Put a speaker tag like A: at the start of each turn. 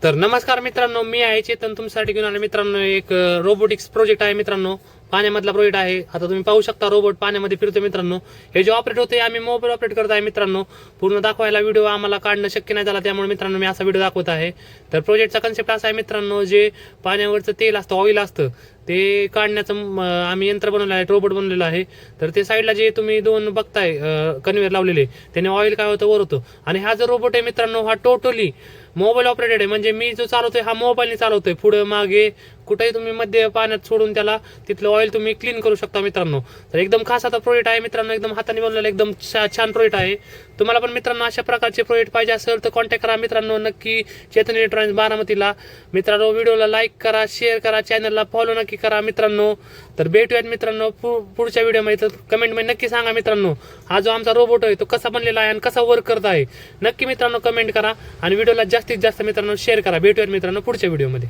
A: तर नमस्कार मित्रांनो, मी आहे चेतन तुमच्यासाठी घेऊन आलो मित्रांनो. एक रोबोटिक्स प्रोजेक्ट आहे मित्रांनो. पाण्यामधला प्रोजेक्ट आहे. आता तुम्ही पाहू शकता रोबोट पाण्यामध्ये फिरतो मित्रांनो. हे जे ऑपरेट होते आम्ही मोबाईल ऑपरेट करत आहे मित्रांनो. पूर्ण दाखवायला व्हिडिओ आम्हाला काढणं शक्य नाही झाला, त्यामुळे मित्रांनो मी असा व्हिडिओ दाखवत आहे. तर प्रोजेक्टचा कन्सेप्ट असा आहे मित्रांनो, जे पाण्यावरचं तेल असतं, ऑइल असतं, ते काढण्याचं आम्ही यंत्र बनवलं आहे, रोबोट बनवलेलं आहे. तर ते साईडला जे तुम्ही दोन बघताय कन्व्हेअर लावलेले, त्याने ऑइल काय होतं वर होतं. आणि हा जो रोबोट आहे मित्रांनो, हा टोटली मोबाईल ऑपरेटेड आहे. म्हणजे मी जो चालवतोय हा मोबाईलने चालवतोय. पुढे मागे कुठेही तुम्ही मध्ये पाण्यात सोडून त्याला तिथलं ऑइल तुम्ही क्लीन करू शकता मित्रांनो. तर एकदम खास आता प्रोजेक्ट आहे मित्रांनो, एकदम हाताने बनवलेला एकदम छान प्रोजेक्ट आहे. तुम्हाला पण मित्रांनो अशा प्रकारचे प्रोजेक्ट पाहिजे असेल तर कॉन्टॅक्ट करा मित्रांनो. नक्की चेतन इलेक्ट्रॉनिक्स बारामतीला. मित्रांनो व्हिडिओला लाईक करा, शेअर करा, चॅनलला फॉलो नक्की करा मित्रांनो. तर भेटूयात मित्रांनो पुढच्या व्हिडिओमध्ये. तर कमेंटमध्ये नक्की सांगा मित्रांनो, हा जो आमचा रोबोट आहे तो कसा बनलेला आहे आणि कसा वर्क करत आहे. नक्की मित्रांनो कमेंट करा आणि व्हिडिओला जास्तीत जास्त मित्रांनो शेअर करा. भेटूयात मित्रांनो पुढच्या व्हिडिओमध्ये.